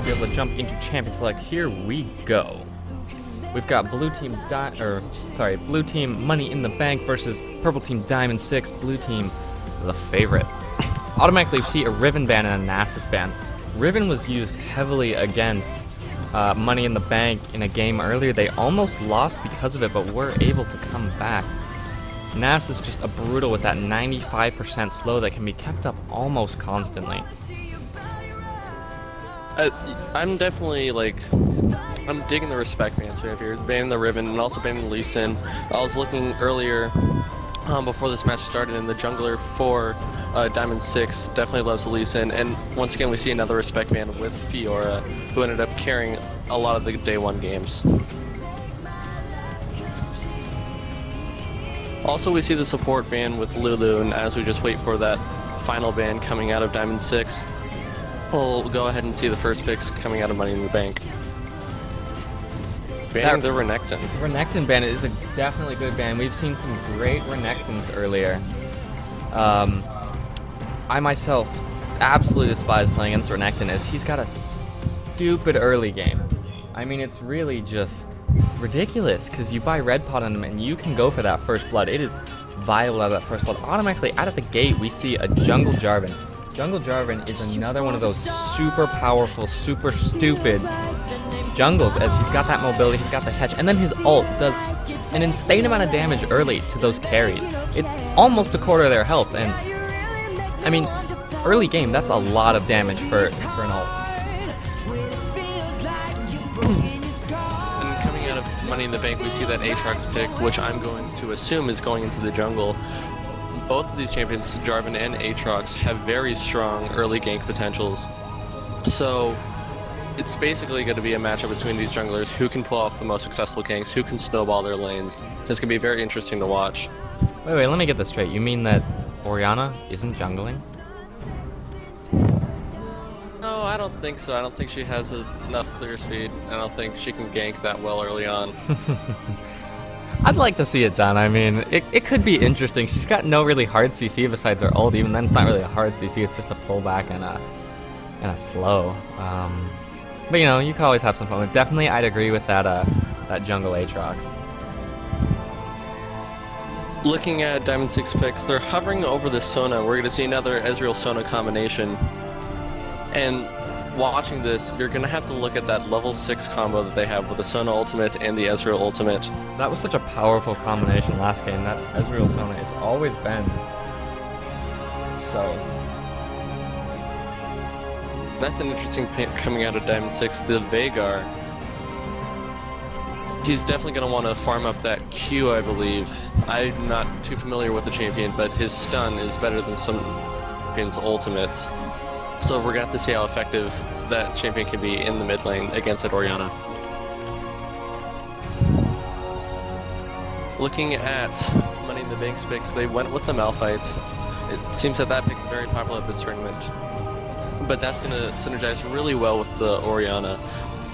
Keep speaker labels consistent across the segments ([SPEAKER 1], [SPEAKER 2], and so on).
[SPEAKER 1] be able to jump into Champion Select. Here we go. We've got blue team Money in the Bank versus purple team Diamond 6. Blue team, the favorite. Automatically we see a Riven ban and a Nasus ban. Riven was used heavily against Money in the Bank in a game earlier. They almost lost because of it, but were able to come back. Nasus is just a brutal with that 95% slow that can be kept up almost constantly.
[SPEAKER 2] I'm definitely I'm digging the respect bans we have here. Banning the Riven and also banning Lee Sin. I was looking earlier before this match started, and the jungler for Diamond 6 definitely loves Lee Sin. And once again, we see another respect ban with Fiora, who ended up carrying a lot of the day one games. Also, we see the support ban with Lulu, and as we just wait for that final ban coming out of Diamond 6, we'll go ahead and see the first picks coming out of Money in the Bank. Banning the Renekton.
[SPEAKER 1] The Renekton ban is a definitely good ban. We've seen some great Renektons earlier. I myself absolutely despise playing against Renekton, as he's got a stupid early game. I mean, it's really just ridiculous, because you buy red pot on him and you can go for that first blood. It is viable out of that first blood. Automatically, out of the gate, we see a Jungle Jarvan. Jungle Jarvan is another one of those super powerful, super stupid jungles, as he's got that mobility, he's got the catch, and then his ult does an insane amount of damage early to those carries. It's almost a quarter of their health, and I mean, early game, that's a lot of damage for an ult.
[SPEAKER 2] And coming out of Money in the Bank, we see that Aatrox pick, which I'm going to assume is going into the jungle. Both of these champions, Jarvan and Aatrox, have very strong early gank potentials. So it's basically going to be a matchup between these junglers who can pull off the most successful ganks, who can snowball their lanes. It's going to be very interesting to watch.
[SPEAKER 1] Wait, let me get this straight. You mean that Orianna isn't jungling?
[SPEAKER 2] No, I don't think so. I don't think she has enough clear speed. I don't think she can gank that well early on.
[SPEAKER 1] I'd like to see it done. I mean, it could be interesting. She's got no really hard CC besides her ult. Even then, it's not really a hard CC. It's just a pullback and a slow. But you know, you could always have some fun with. Definitely, I'd agree with that jungle Aatrox.
[SPEAKER 2] Looking at Diamond 6 picks, they're hovering over the Sona. We're going to see another Ezreal-Sona combination. And watching this, you're going to have to look at that level 6 combo that they have with the Sona ultimate and the Ezreal ultimate.
[SPEAKER 1] That was such a powerful combination last game, that Ezreal-Sona. It's always been so.
[SPEAKER 2] That's an interesting pick coming out of Diamond 6. The Veigar, he's definitely going to want to farm up that Q, I believe. I'm not too familiar with the champion, but his stun is better than some champions' ultimates. So we're going to have to see how effective that champion can be in the mid lane against that Orianna. Looking at Money in the Bank picks, they went with the Malphite. It seems that that pick is very popular at this tournament. But that's going to synergize really well with the Orianna.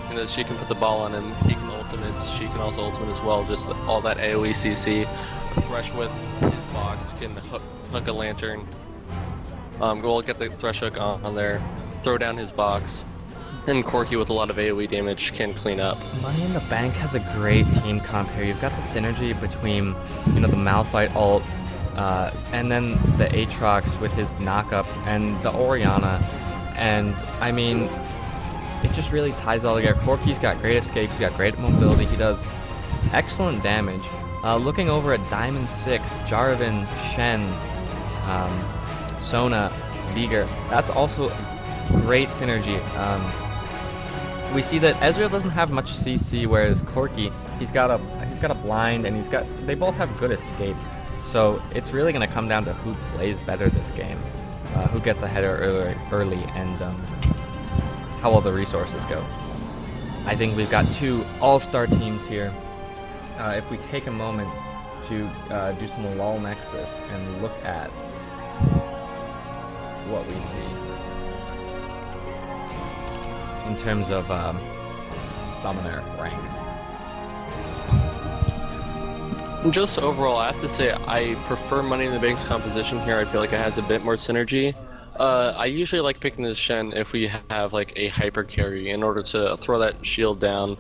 [SPEAKER 2] And as she can put the ball on him, he can ultimate, she can also ultimate as well, just all that AoE CC. Thresh with his box can hook a lantern. We'll get the Thresh hook on there, throw down his box, and Corki with a lot of AoE damage can clean up.
[SPEAKER 1] Money in the Bank has a great team comp here. You've got the synergy between, you know, the Malphite ult, and then the Aatrox with his knockup, and the Orianna. And I mean, it just really ties all together. Corki's got great escape, he's got great mobility, he does excellent damage. Looking over at Diamond 6, Jarvan, Shen, Sona, Veigar, that's also great synergy. We see that Ezreal doesn't have much CC, whereas Corki, he's got a blind, and they both have good escape. So it's really going to come down to who plays better this game, who gets ahead early, and how well the resources go. I think we've got two all-star teams here. If we take a moment to do some LoL Nexus and look at what we see in terms of summoner ranks.
[SPEAKER 2] Just overall, I have to say I prefer Money in the Bank's composition here. I feel like it has a bit more synergy. I usually like picking this Shen if we have like a hyper carry in order to throw that shield down,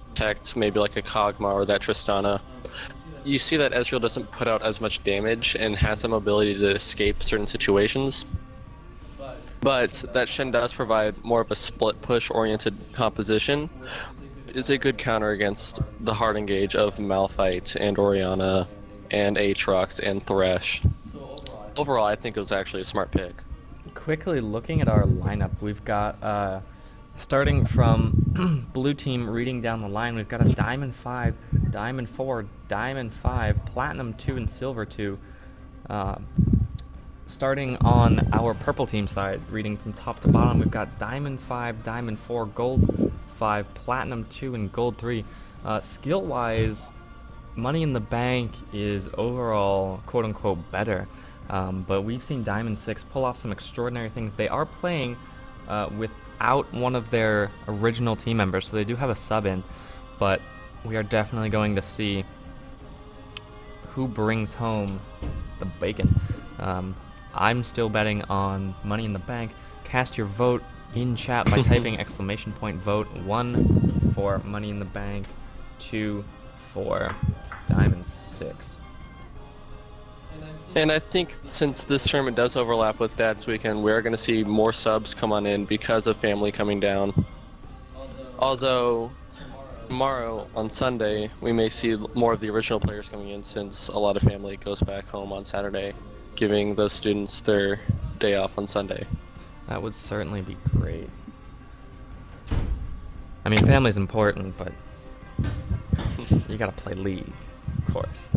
[SPEAKER 2] protect maybe like a Kog'Maw or that Tristana. You see that Ezreal doesn't put out as much damage and has some ability to escape certain situations, but that Shen does provide more of a split push oriented composition. Is a good counter against the hard engage of Malphite and Orianna and Aatrox and Thresh. Overall, I think it was actually a smart pick.
[SPEAKER 1] Quickly looking at our lineup, we've got, starting from blue team reading down the line, we've got a Diamond 5, Diamond 4, Diamond 5, Platinum 2, and Silver 2. Starting on our purple team side, reading from top to bottom, we've got Diamond 5, Diamond 4, Gold 5, Platinum 2, and Gold 3. Skill-wise, Money in the Bank is overall quote-unquote better, but we've seen Diamond 6 pull off some extraordinary things. They are playing without one of their original team members, so they do have a sub in, but we are definitely going to see who brings home the bacon. I'm still betting on Money in the Bank. Cast your vote in chat by typing !vote 1 for Money in the Bank, 2 for Diamond 6.
[SPEAKER 2] And I think since this tournament does overlap with Dad's Weekend, we are going to see more subs come on in because of family coming down. Although tomorrow on Sunday, we may see more of the original players coming in since a lot of family goes back home on Saturday, giving those students their day off on Sunday.
[SPEAKER 1] That would certainly be great. I mean, family's important, but you gotta play League, of course.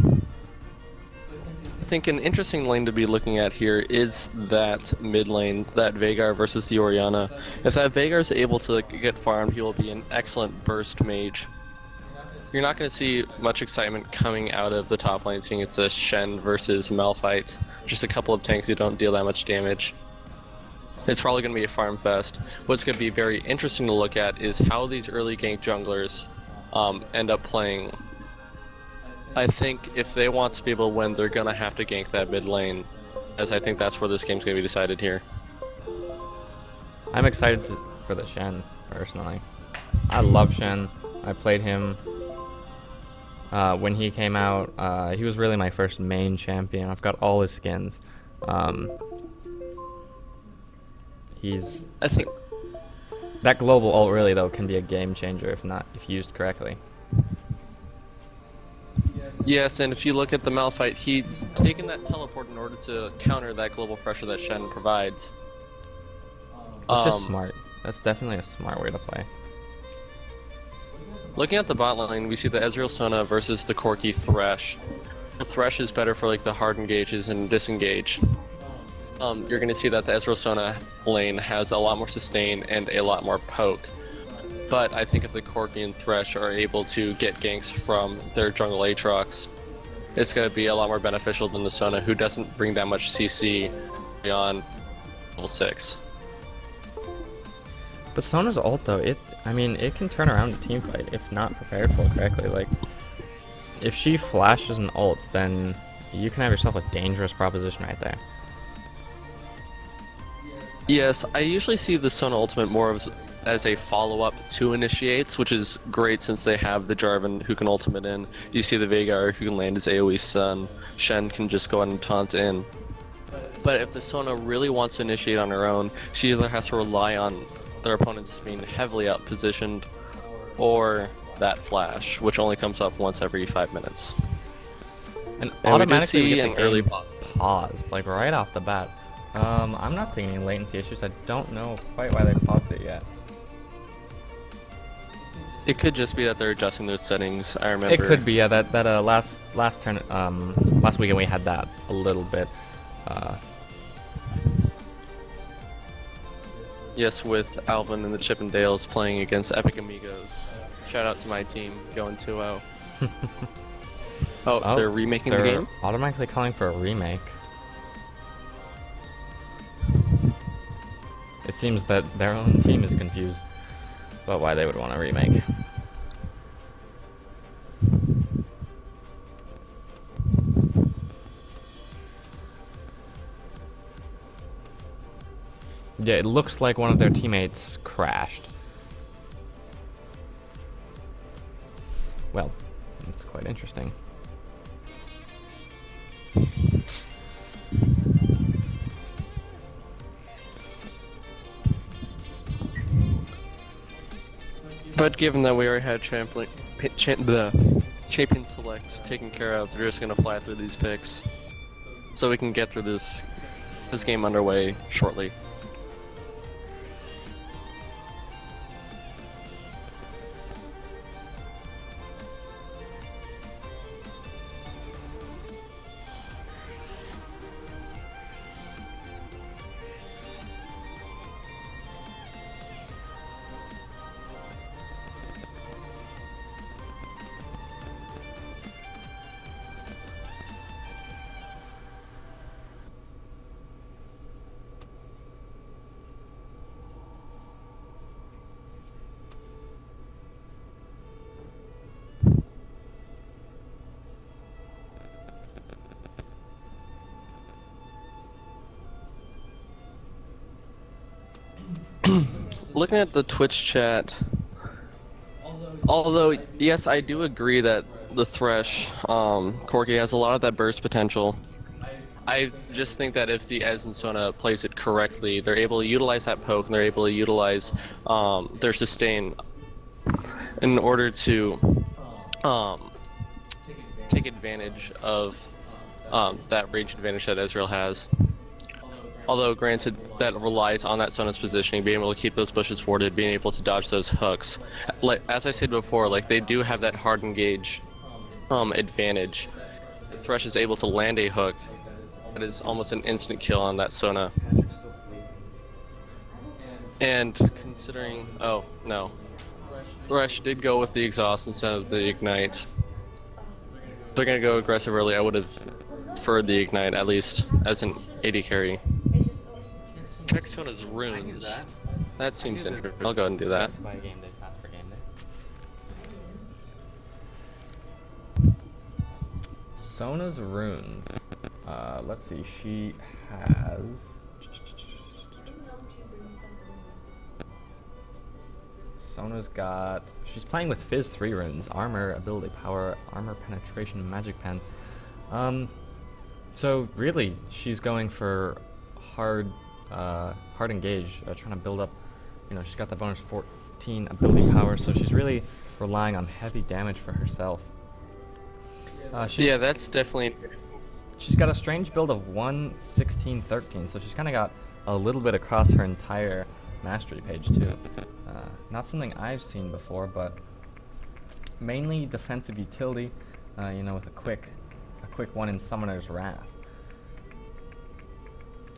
[SPEAKER 2] I think an interesting lane to be looking at here is that mid lane, that Veigar versus the Orianna. If that Veigar is able to get farmed, he will be an excellent burst mage. You're not going to see much excitement coming out of the top lane, seeing it's a Shen versus Malphite. Just a couple of tanks who don't deal that much damage. It's probably going to be a farm fest. What's going to be very interesting to look at is how these early gank junglers end up playing. I think if they want to be able to win, they're going to have to gank that mid lane, as I think that's where this game's going to be decided here.
[SPEAKER 1] I'm excited for the Shen, personally. I love Shen. I played him when he came out. He was really my first main champion. I've got all his skins.
[SPEAKER 2] I think
[SPEAKER 1] that global ult really though can be a game changer if used correctly.
[SPEAKER 2] Yes, and if you look at the Malphite, he's taken that teleport in order to counter that global pressure that Shen provides.
[SPEAKER 1] It's just smart. That's definitely a smart way to play.
[SPEAKER 2] Looking at the bot lane, we see the Ezreal Sona versus the Corki Thresh. The Thresh is better for like the hard engages and disengage. You're going to see that the Ezreal Sona lane has a lot more sustain and a lot more poke. But I think if the Corki and Thresh are able to get ganks from their jungle Aatrox, it's going to be a lot more beneficial than the Sona, who doesn't bring that much CC beyond level 6.
[SPEAKER 1] But Sona's ult though, it can turn around a team fight if not prepared for correctly. Like, if she flashes and ults, then you can have yourself a dangerous proposition right there.
[SPEAKER 2] Yes, I usually see the Sona ultimate more of as a follow-up to initiates, which is great since they have the Jarvan who can ultimate in. You see the Veigar who can land his AoE stun. Shen can just go ahead and taunt in. But if the Sona really wants to initiate on her own, she either has to rely on their opponents being heavily outpositioned, or that flash, which only comes up once every 5 minutes.
[SPEAKER 1] And
[SPEAKER 2] we
[SPEAKER 1] automatically
[SPEAKER 2] do see
[SPEAKER 1] get
[SPEAKER 2] an
[SPEAKER 1] the
[SPEAKER 2] early
[SPEAKER 1] game paused, like right off the bat. I'm not seeing any latency issues. I don't know quite why they paused it yet.
[SPEAKER 2] It could just be that they're adjusting those settings. I remember
[SPEAKER 1] It could be, yeah. That last weekend we had that a little bit.
[SPEAKER 2] Yes, with Alvin and the Chippendales playing against Epic Amigos. Shout out to my team, going 2-0. Oh, they're remaking the game?
[SPEAKER 1] Automatically calling for a remake. It seems that their own team is confused about why they would want a remake. Yeah, it looks like one of their teammates crashed. Well, it's quite interesting.
[SPEAKER 2] But given that we already had champion select taken care of, they're just gonna fly through these picks, so we can get through this game underway shortly. Looking at the Twitch chat, although yes, I do agree that the Thresh, Corki has a lot of that burst potential. I just think that if the Ez and Sona plays it correctly, they're able to utilize that poke and they're able to utilize their sustain in order to take advantage of that range advantage that Ezreal has. Although, granted, that relies on that Sona's positioning, being able to keep those bushes warded, being able to dodge those hooks. Like, as I said before, like, they do have that hard engage advantage. Thresh is able to land a hook that is almost an instant kill on that Sona. And considering... oh, no. Thresh did go with the exhaust instead of the ignite. If they're gonna go aggressive early, I would have preferred the ignite, at least as an AD carry. Check Sona's runes. That seems interesting. I'll go ahead and do that.
[SPEAKER 1] Buy a game day pass for game day. Sona's runes. Let's see. She has. Sona's got. She's playing with Fizz 3 runes: armor, ability, power, armor, penetration, magic pen. So really, she's going for hard engage, trying to build up. You know, she's got the bonus 14 ability power, so she's really relying on heavy damage for herself.
[SPEAKER 2] Yeah, that's definitely.
[SPEAKER 1] She's got a strange build of 1-16-13, so she's kind of got a little bit across her entire mastery page too. Not something I've seen before, but mainly defensive utility. You know, with a quick one in Summoner's Wrath.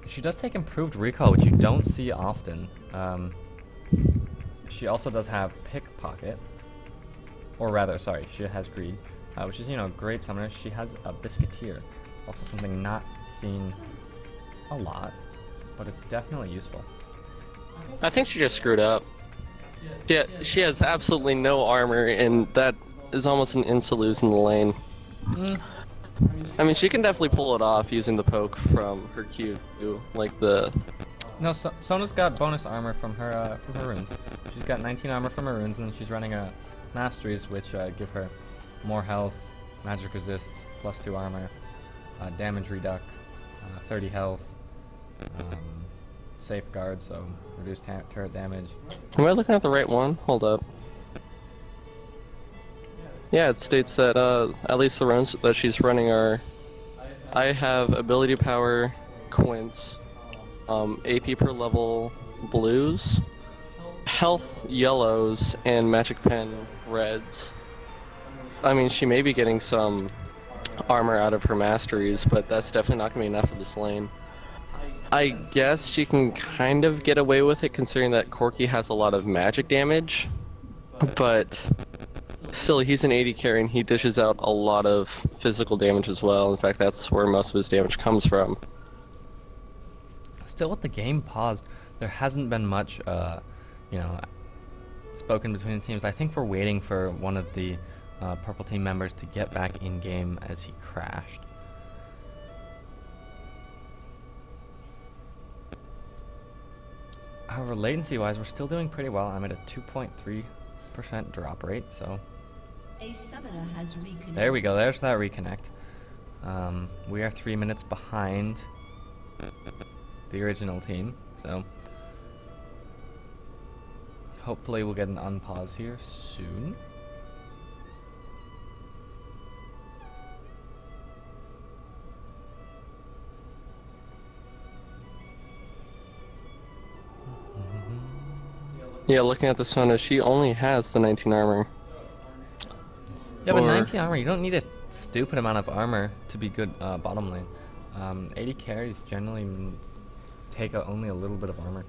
[SPEAKER 1] She does take improved recall, which you don't see often. She also does have Pickpocket, or rather, sorry, she has Greed, which is, you know, great summoner. She has a Biscuiteer, also something not seen a lot, but it's definitely useful.
[SPEAKER 2] I think she just screwed up. Yeah, she has absolutely no armor, and that is almost an insta-lose in the lane. I mean, she can definitely pull it off using the poke from her Q, like the...
[SPEAKER 1] No, Sona's got bonus armor from her runes. She's got 19 armor from her runes, and then she's running a Masteries, which give her more health, magic resist, +2 armor, damage reduct, 30 health, safeguard, so reduced turret damage.
[SPEAKER 2] Am I looking at the right one? Hold up. Yeah, it states that at least the runes that she's running are... I have ability power, Quince, AP per level blues, health yellows, and magic pen reds. I mean, she may be getting some armor out of her masteries, but that's definitely not going to be enough for this lane. I guess she can kind of get away with it considering that Corki has a lot of magic damage, but still, he's an AD carry and he dishes out a lot of physical damage as well. In fact, that's where most of his damage comes from.
[SPEAKER 1] Still, with the game paused, there hasn't been much, you know, spoken between the teams. I think we're waiting for one of the purple team members to get back in game as he crashed. However, latency-wise, we're still doing pretty well. I'm at a 2.3% drop rate, so...
[SPEAKER 3] A summoner has reconnected.
[SPEAKER 1] There we go, there's that reconnect. We are 3 minutes behind the original team, so... Hopefully we'll get an unpause here soon.
[SPEAKER 2] Yeah, looking at the Sona, she only has the 19 armor.
[SPEAKER 1] Yeah, but 19 armor, you don't need a stupid amount of armor to be good bottom lane. 80 carries generally take only a little bit of armor.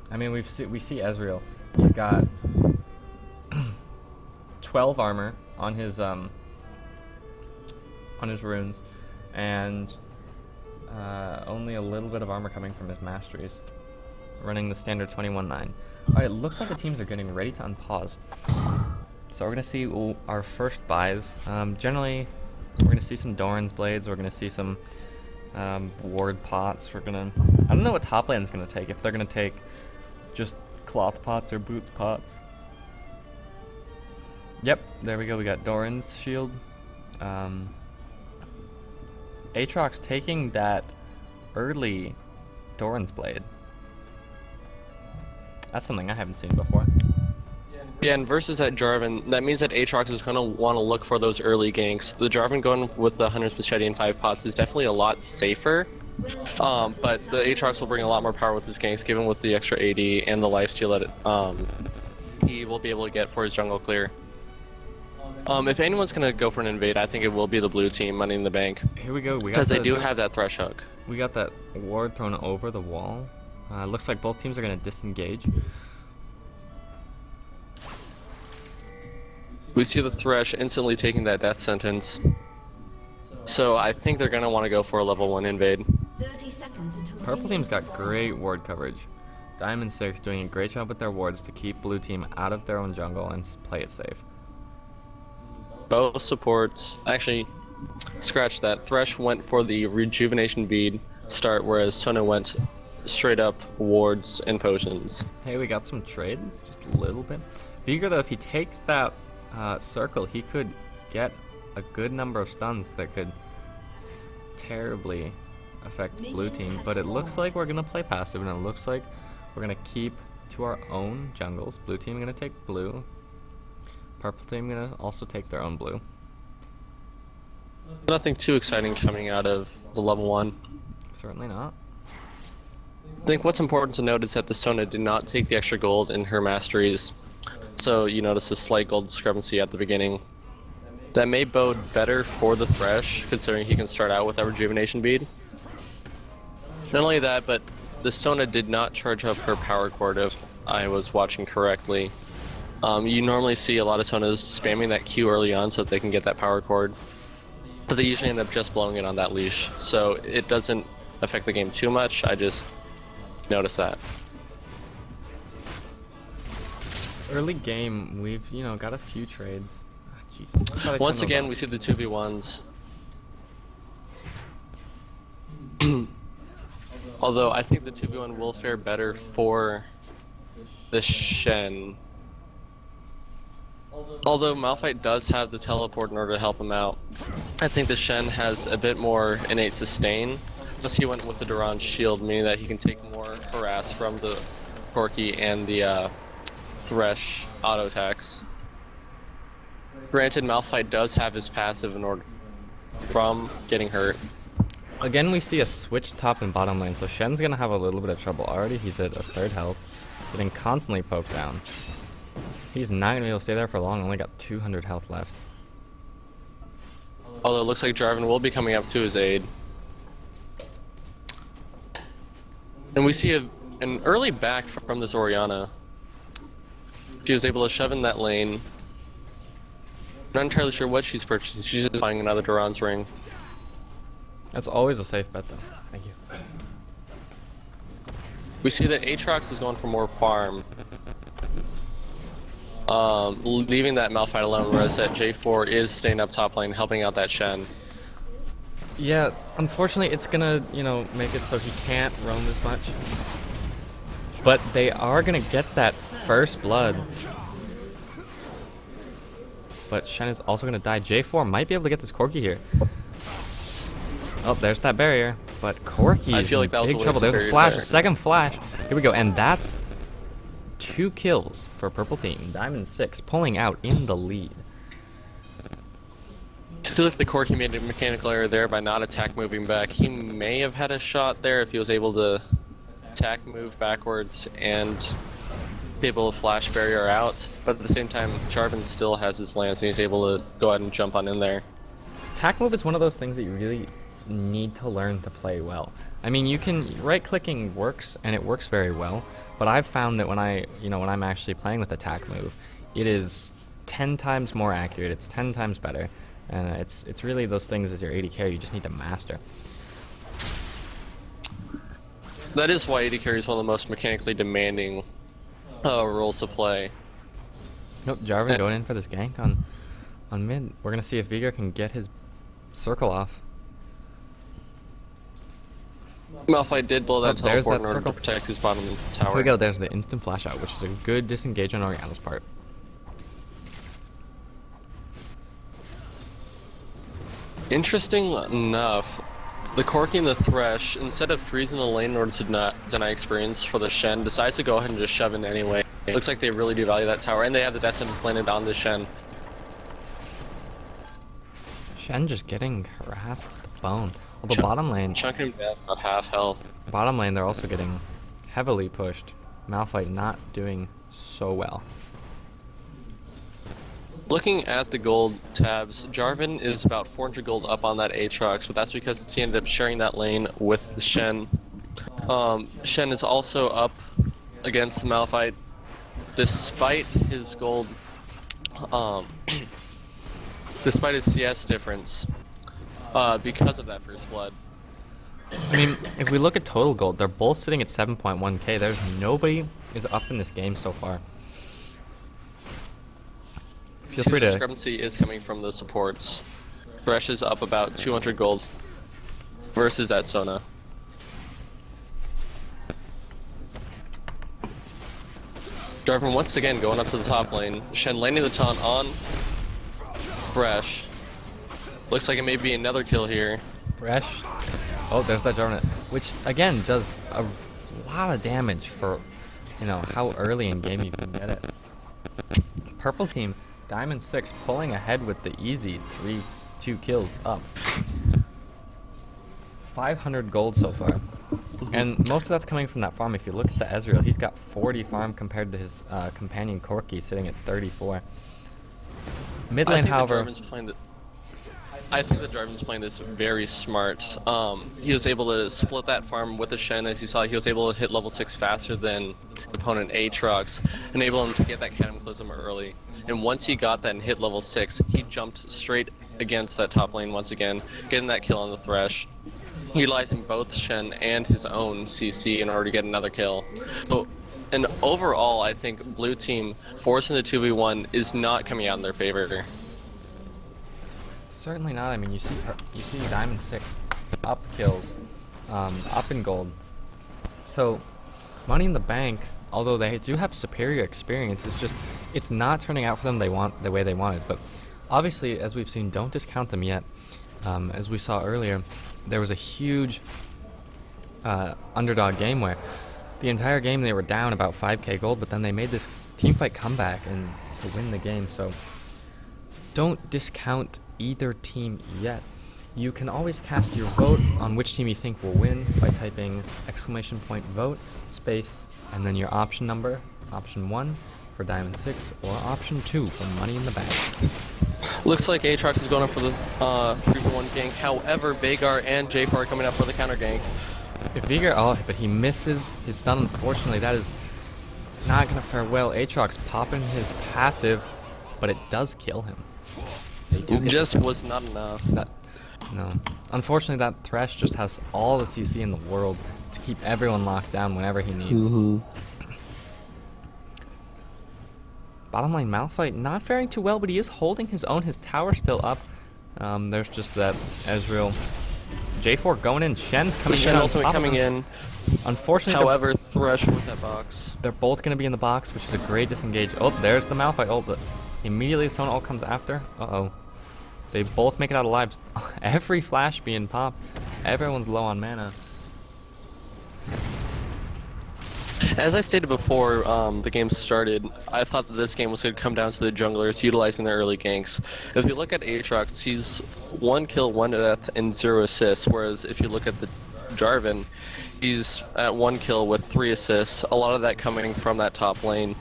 [SPEAKER 1] I mean, we see Ezreal. He's got 12 armor on his runes, and only a little bit of armor coming from his masteries. Running the standard 21-9. Alright, looks like the teams are getting ready to unpause. So we're going to see our first buys. Generally, we're going to see some Doran's Blades. We're going to see some ward pots. I don't know what top lane's going to take. If they're going to take just cloth pots or boots pots. Yep, there we go. We got Doran's shield. Aatrox taking that early Doran's Blade. That's something I haven't seen before.
[SPEAKER 2] Yeah, and versus that Jarvan, that means that Aatrox is going to want to look for those early ganks. The Jarvan going with the Hunter's Machete and 5 pots is definitely a lot safer. But the Aatrox will bring a lot more power with his ganks, given with the extra AD and the lifesteal that he will be able to get for his jungle clear. If anyone's going to go for an invade, I think it will be the blue team, Money in the Bank.
[SPEAKER 1] Here we go.
[SPEAKER 2] Because they do have that Thresh hook.
[SPEAKER 1] We got that ward thrown over the wall. Looks like both teams are going to disengage.
[SPEAKER 2] We see the Thresh instantly taking that death sentence. So I think they're going to want to go for a level 1 invade.
[SPEAKER 3] 30 seconds until
[SPEAKER 1] Purple team's got great ward coverage. Diamond 6 doing a great job with their wards to keep blue team out of their own jungle and play it safe.
[SPEAKER 2] Both supports, actually, scratch that. Thresh went for the rejuvenation bead start, whereas Sona went straight up wards and potions.
[SPEAKER 1] Hey, we got some trades, just a little bit. Vigor, though, if he takes that circle, he could get a good number of stuns that could terribly affect blue team. But it looks like we're going to play passive, and it looks like we're going to keep to our own jungles. Blue team going to take blue. Purple team going to also take their own blue.
[SPEAKER 2] Nothing too exciting coming out of the level 1.
[SPEAKER 1] Certainly not.
[SPEAKER 2] I think what's important to note is that the Sona did not take the extra gold in her masteries. So you notice a slight gold discrepancy at the beginning. That may bode better for the Thresh, considering he can start out with that rejuvenation bead. Not only that, but the Sona did not charge up her power cord, if I was watching correctly. You normally see a lot of Sonas spamming that Q early on so that they can get that power cord, but they usually end up just blowing it on that leash. So it doesn't affect the game too much. I just noticed that.
[SPEAKER 1] Early game, we've got a few trades. Jesus.
[SPEAKER 2] Once again, we see the 2v1s. Although I think the 2v1 will fare better for the Shen. Although Malphite does have the teleport in order to help him out, I think the Shen has a bit more innate sustain. Plus he went with the Duran's shield, meaning that he can take more harass from the Corki and the Thresh auto attacks. Granted, Malphite does have his passive in order from getting hurt.
[SPEAKER 1] Again, we see a switch top and bottom lane, so Shen's gonna have a little bit of trouble. Already he's at a 3rd health, getting constantly poked down. He's not gonna be able to stay there for long, only got 200 health left.
[SPEAKER 2] Although it looks like Jarvan will be coming up to his aid. And we see an early back from this Orianna. She was able to shove in that lane. Not entirely sure what she's purchasing. She's just buying another Duran's ring.
[SPEAKER 1] That's always a safe bet, though. Thank you.
[SPEAKER 2] We see that Aatrox is going for more farm. Leaving that Malphite alone, whereas that J4 is staying up top lane, helping out that Shen.
[SPEAKER 1] Yeah, unfortunately, it's gonna, make it so he can't roam as much. But they are going to get that first blood. But Shen is also going to die. J4 might be able to get this Corki here. Oh, there's that barrier. But Corki
[SPEAKER 2] I
[SPEAKER 1] is
[SPEAKER 2] feel like
[SPEAKER 1] in
[SPEAKER 2] that was
[SPEAKER 1] big
[SPEAKER 2] a
[SPEAKER 1] trouble.
[SPEAKER 2] waste of
[SPEAKER 1] There's a
[SPEAKER 2] barrier
[SPEAKER 1] flash,
[SPEAKER 2] there.
[SPEAKER 1] a second flash. Here we go. And that's 2 kills for purple team. Diamond 6 pulling out in the lead.
[SPEAKER 2] I feel like the Corki made a mechanical error there by not attack moving back. He may have had a shot there if he was able to attack move backwards and be able to flash barrier out. But at the same time, Jarvan still has his lance and he's able to go ahead and jump on in there.
[SPEAKER 1] Attack move is one of those things that you really need to learn to play well. I mean, you can right-clicking works and it works very well, but I've found that when I'm actually playing with attack move, it is 10 times more accurate. It's 10 times better, and it's really those things as your AD carry you just need to master.
[SPEAKER 2] That is why AD carry is one of the most mechanically demanding roles to play.
[SPEAKER 1] Nope, Jarvan going in for this gank on mid. We're gonna see if Veigar can get his circle off.
[SPEAKER 2] Malphite did blow that
[SPEAKER 1] there's
[SPEAKER 2] teleport
[SPEAKER 1] that
[SPEAKER 2] in order
[SPEAKER 1] circle.
[SPEAKER 2] to protect his bottom tower.
[SPEAKER 1] Here we go. There's the instant flash out, which is a good disengage on Oriana's part.
[SPEAKER 2] Interesting enough, the Corki and the Thresh, instead of freezing the lane in order to not deny experience for the Shen, decides to go ahead and just shove in anyway. It looks like they really do value that tower, and they have the Death Sentence landed on the Shen.
[SPEAKER 1] Shen just getting harassed to the bone. Well, the bottom lane,
[SPEAKER 2] Chunking him down about half health.
[SPEAKER 1] bottom lane, they're also getting heavily pushed. Malphite not doing so well.
[SPEAKER 2] Looking at the gold tabs, Jarvan is about 400 gold up on that Aatrox, but that's because he ended up sharing that lane with the Shen. Shen is also up against the Malphite, despite his gold, despite his CS difference, because of that first blood.
[SPEAKER 1] I mean, if we look at total gold, they're both sitting at 7.1k. There's nobody is up in this game so far. Feel
[SPEAKER 2] See,
[SPEAKER 1] free
[SPEAKER 2] the
[SPEAKER 1] to.
[SPEAKER 2] discrepancy is coming from the supports. Thresh is up about 200 gold versus that Sona. Jarvan once again going up to the top lane. Shen landing the taunt on Thresh. Looks like it may be another kill here.
[SPEAKER 1] Fresh. Oh, there's that Jarvan, which again does a lot of damage for, how early in game you can get it. Purple team, Diamond 6 pulling ahead with the easy 2 kills up. 500 gold so far. And most of that's coming from that farm. If you look at the Ezreal, he's got 40 farm compared to his companion Corki sitting at 34. Mid lane, however.
[SPEAKER 2] I think that Jarvan's playing this very smart. He was able to split that farm with the Shen. As you saw, he was able to hit level 6 faster than opponent Aatrox, enable him to get that Cataclysm early. And once he got that and hit level 6, he jumped straight against that top lane once again, getting that kill on the Thresh, utilizing both Shen and his own CC in order to get another kill. So, and overall, I think blue team forcing the 2v1 is not coming out in their favor.
[SPEAKER 1] Certainly not. I mean, you see Diamond 6 up kills, up in gold. So, Money in the Bank, although they do have superior experience, it's not turning out for them the way they wanted. But obviously, as we've seen, don't discount them yet. As we saw earlier, there was a huge underdog game where the entire game they were down about 5k gold, but then they made this teamfight comeback and to win the game. So don't discount either team yet. You can always cast your vote on which team you think will win by typing !vote space and then your option number, option 1 for Diamond 6 or option 2 for Money in the Bank.
[SPEAKER 2] Looks like Aatrox is going up for the 3-for-1 gank. However, Veigar and J4 are coming up for the counter gank.
[SPEAKER 1] If Veigar, but he misses his stun. Unfortunately, that is not going to fare well. Aatrox popping his passive, but it does kill him. They do get
[SPEAKER 2] Just was not enough.
[SPEAKER 1] No. Unfortunately, that Thresh just has all the CC in the world to keep everyone locked down whenever he needs. Bottom lane Malphite not faring too well, but he is holding his own. His tower still up. There's just that Ezreal. J4 going in. Shen's
[SPEAKER 2] The
[SPEAKER 1] coming in.
[SPEAKER 2] Shen
[SPEAKER 1] on
[SPEAKER 2] ultimate
[SPEAKER 1] top of
[SPEAKER 2] coming
[SPEAKER 1] him.
[SPEAKER 2] in.
[SPEAKER 1] Unfortunately,
[SPEAKER 2] However, Thresh with that box.
[SPEAKER 1] they're both going to be in the box, which is a great disengage. Oh, there's the Malphite ult, but immediately someone ult comes after. Uh-oh. They both make it out alive. Every flash being popped. Everyone's low on mana.
[SPEAKER 2] As I stated before the game started, I thought that this game was going to come down to the junglers utilizing their early ganks. If you look at Aatrox, he's 1 kill, 1 death, and 0 assists, whereas if you look at the Jarvan, he's at 1 kill with 3 assists, a lot of that coming from that top lane.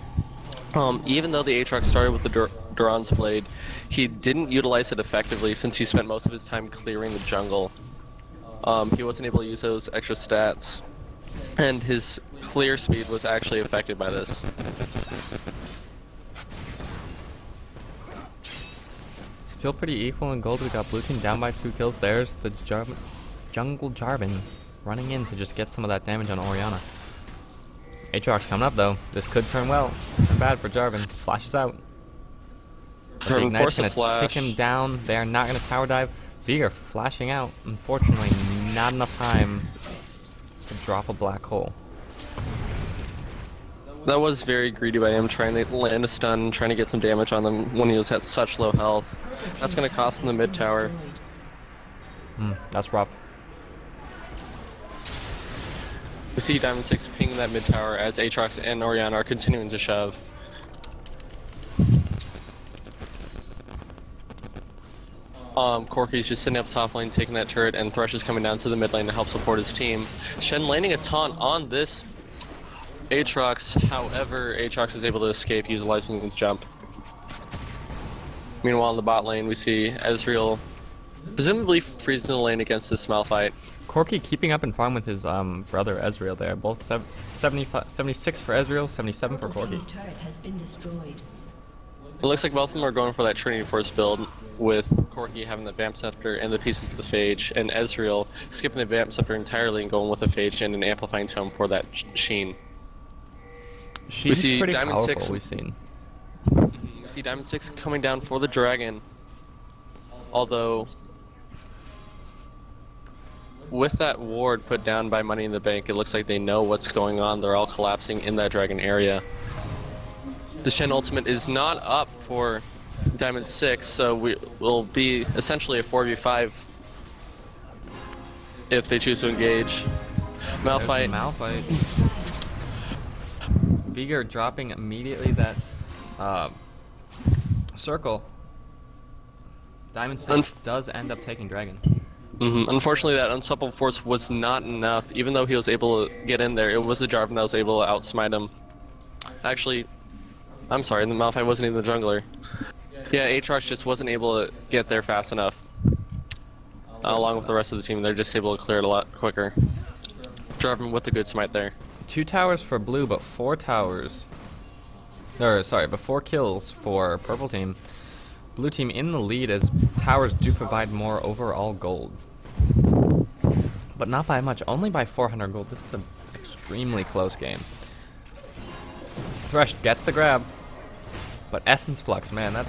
[SPEAKER 2] Even though the Aatrox started with the Duran's Blade, he didn't utilize it effectively since he spent most of his time clearing the jungle. He wasn't able to use those extra stats, and his clear speed was actually affected by this.
[SPEAKER 1] Still pretty equal in gold. We got blue team down by 2 kills. There's the jungle Jarvan running in to just get some of that damage on Orianna. Aatrox coming up though. This could turn well. Turn bad for Jarvan. Flashes out.
[SPEAKER 2] Jarvan forced a
[SPEAKER 1] gonna
[SPEAKER 2] flash.
[SPEAKER 1] take him down. They are not going to tower dive. Veigar flashing out. Unfortunately, not enough time to drop a black hole.
[SPEAKER 2] That was very greedy by him, trying to land a stun, trying to get some damage on them when he was at such low health. That's going to cost him the mid tower.
[SPEAKER 1] That's rough.
[SPEAKER 2] We see Diamond 6 ping that mid tower as Aatrox and Orianna are continuing to shove. Corki's just sitting up top lane taking that turret, and Thresh is coming down to the mid lane to help support his team. Shen landing a taunt on this Aatrox, however, Aatrox is able to escape utilizing his jump. Meanwhile, in the bot lane, we see Ezreal presumably freezing the lane against this Malphite.
[SPEAKER 1] Corki keeping up in farm with his brother Ezreal there. Both 76 for Ezreal, 77 for Corki.
[SPEAKER 3] His turret has been destroyed.
[SPEAKER 2] It looks like both of them are going for that Trinity Force build, with Corki having the Vamp Scepter and the pieces to the Phage, and Ezreal skipping the Vamp Scepter entirely and going with the Phage and an Amplifying Tome for that Sheen.
[SPEAKER 1] She's
[SPEAKER 2] see
[SPEAKER 1] pretty
[SPEAKER 2] Diamond
[SPEAKER 1] powerful,
[SPEAKER 2] 6.
[SPEAKER 1] we've seen.
[SPEAKER 2] We see Diamond 6 coming down for the Dragon, although with that ward put down by Money in the Bank, it looks like they know what's going on. They're all collapsing in that Dragon area. The Shen ultimate is not up for Diamond 6, so we will be essentially a 4v5 if they choose to engage. Malphite.
[SPEAKER 1] Veigar dropping immediately that circle. Diamond 6 does end up taking Dragon.
[SPEAKER 2] Unfortunately, that Unstoppable Force was not enough. Even though he was able to get in there, it was the Jarvan that was able to outsmite him. Actually, I'm sorry, the Malphite wasn't even the jungler. Yeah, Aatrox just wasn't able to get there fast enough. Along with the rest of the team, they're just able to clear it a lot quicker. Jarvan with a good smite there.
[SPEAKER 1] 2 towers for blue, but 4 towers. Or, sorry, but 4 kills for purple team. Blue team in the lead as towers do provide more overall gold. But not by much, only by 400 gold. This is an extremely close game. Thresh gets the grab, but Essence Flux, man, that's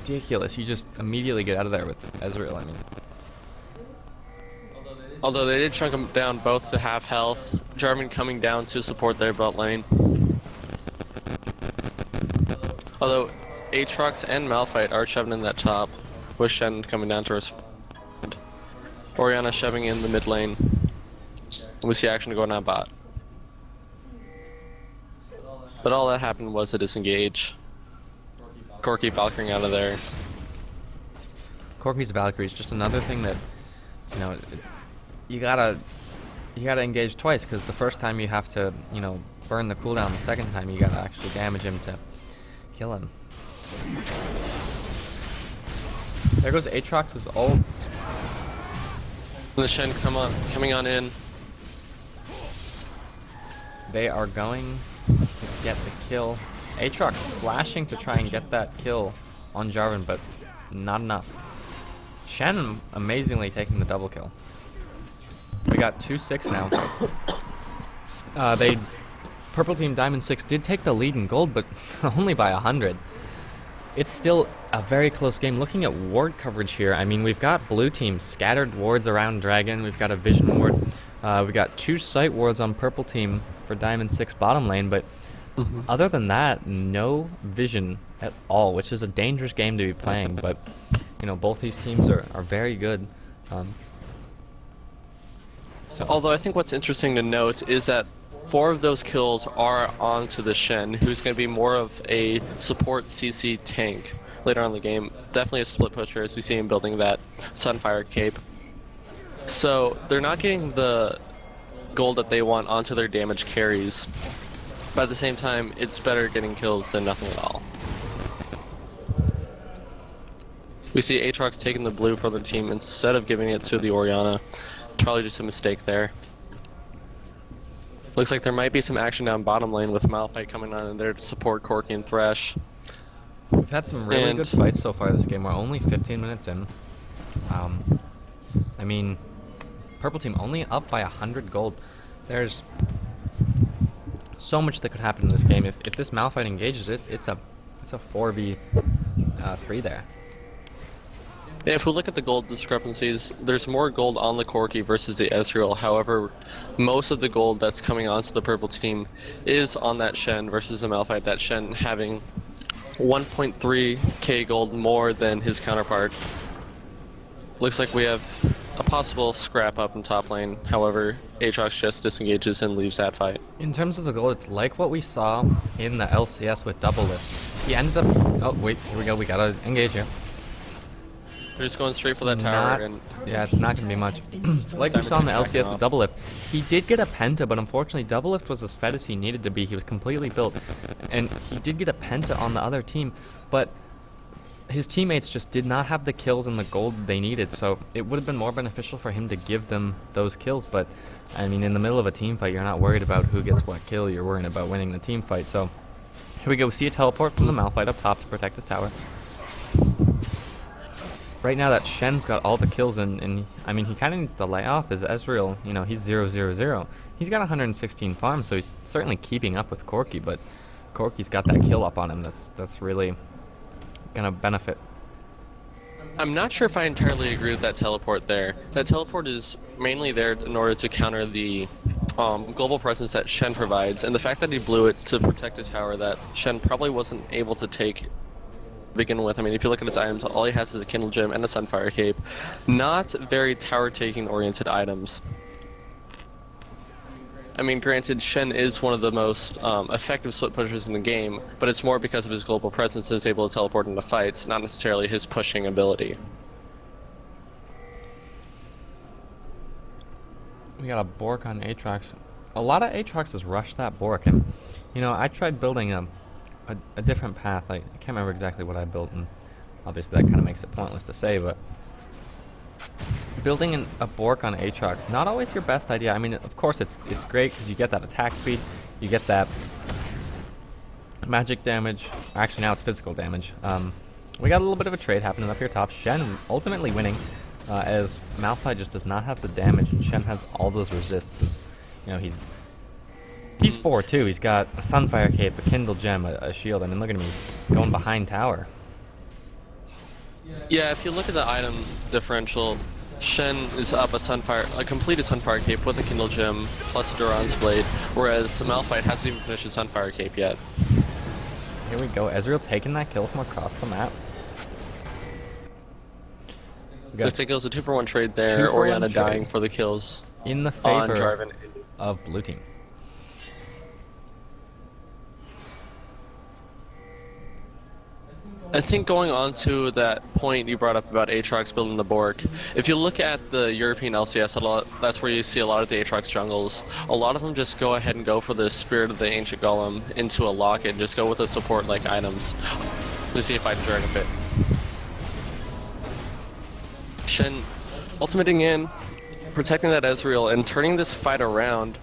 [SPEAKER 1] ridiculous. You just immediately get out of there with Ezreal, I mean.
[SPEAKER 2] Although they did chunk them down both to half health. Jarvan coming down to support their bot lane. Although Aatrox and Malphite are shoving in that top, with Shen coming down to respond. Orianna shoving in the mid lane. We see action going on bot. But all that happened was a disengage. Corki Valkyrie out of there.
[SPEAKER 1] Corki's Valkyrie is just another thing that, you know, it's you gotta engage twice, because the first time you have to, you know, burn the cooldown. The second time you gotta actually damage him to kill him. There goes Aatrox's ult.
[SPEAKER 2] The Shen coming on in.
[SPEAKER 1] They are going to get the kill. Aatrox flashing to try and get that kill on Jarvan, but not enough. Shen amazingly taking the double kill. We got 2-6 now. Purple team Diamond 6 did take the lead in gold, but only by 100. It's still a very close game. Looking at ward coverage here, I mean, we've got blue team scattered wards around Dragon. We've got a vision ward. We've got 2 sight wards on purple team for Diamond 6 bottom lane, but other than that, no vision at all, which is a dangerous game to be playing. But, you know, both these teams are very good.
[SPEAKER 2] Although I think what's interesting to note is that 4 of those kills are onto the Shen, who's going to be more of a support CC tank later on in the game. Definitely a split pusher, as we see him building that Sunfire cape. So they're not getting the gold that they want onto their damage carries, but at the same time, it's better getting kills than nothing at all. We see Aatrox taking the blue from the team instead of giving it to the Orianna. Probably just a mistake there. Looks like there might be some action down bottom lane with Malphite coming on in there to support Corki and Thresh.
[SPEAKER 1] We've had some really good fights so far this game. We're only 15 minutes in. I mean, purple team only up by 100 gold. There's so much that could happen in this game. If this Malphite engages it, it's a 4v3 there.
[SPEAKER 2] Yeah, if we look at the gold discrepancies, there's more gold on the Corki versus the Ezreal. However, most of the gold that's coming onto the purple team is on that Shen versus the Malphite. That Shen having 1.3k gold more than his counterpart. Looks like we have a possible scrap up in top lane. However, Aatrox just disengages and leaves that fight.
[SPEAKER 1] In terms of the gold, it's like what we saw in the LCS with double lift. He ended up... Oh, wait, here we go. We gotta engage here.
[SPEAKER 2] They're just going straight for that tower.
[SPEAKER 1] Yeah, it's not going to be much. Like we saw in the LCS with Double Lift, he did get a Penta, but unfortunately Double Lift was as fed as he needed to be. He was completely built. And he did get a Penta on the other team, but his teammates just did not have the kills and the gold they needed, so it would have been more beneficial for him to give them those kills. But, I mean, in the middle of a team fight, you're not worried about who gets what kill, you're worrying about winning the team fight. So, here we go. We see a teleport from the Malphite up top to protect his tower. Right now that Shen's got all the kills, and I mean, he kind of needs to lay off his Ezreal. You know, he's 0-0-0. He's got 116 farms, so he's certainly keeping up with Corki, but Corki's got that kill up on him that's really gonna benefit.
[SPEAKER 2] I'm not sure if I entirely agree with that teleport there. That teleport is mainly there in order to counter the global presence that Shen provides, and the fact that he blew it to protect a tower that Shen probably wasn't able to take begin with. I mean, if you look at his items, all he has is a Kindle Gem and a Sunfire Cape. Not very tower-taking oriented items. I mean, granted, Shen is one of the most effective split pushers in the game, but it's more because of his global presence and is able to teleport into fights, not necessarily his pushing ability.
[SPEAKER 1] We got a Bork on Aatrox. A lot of Aatroxes rush that Bork, and, you know, I tried building a different path. I can't remember exactly what I built, and obviously that kind of makes it pointless to say, but building a Bork on Aatrox, not always your best idea. I mean, of course it's great because you get that attack speed, you get that magic damage. Actually, now it's physical damage. We got a little bit of a trade happening up here top. Shen ultimately winning, as Malphite just does not have the damage, and Shen has all those resists. You know, he's 4-2. He's got a Sunfire Cape, a Kindle Gem, a shield. I mean, look at him. He's going behind tower.
[SPEAKER 2] Yeah, if you look at the item differential, Shen is up a completed Sunfire Cape with a Kindle Gem plus a Duran's Blade, whereas Malphite hasn't even finished his Sunfire Cape yet.
[SPEAKER 1] Here we go. Ezreal taking that kill from across the map.
[SPEAKER 2] Looks like it was a 2-for-1 trade there. Orianna dying for the kills
[SPEAKER 1] in the favor
[SPEAKER 2] Jarvan
[SPEAKER 1] of blue team.
[SPEAKER 2] I think going on to that point you brought up about Aatrox building the Bork, if you look at the European LCS, that's where you see a lot of the Aatrox jungles. A lot of them just go ahead and go for the Spirit of the Ancient Golem into a locket, just go with the support-like items to see if I can Dragon Fit. Shen ultimating in, protecting that Ezreal, and turning this fight around.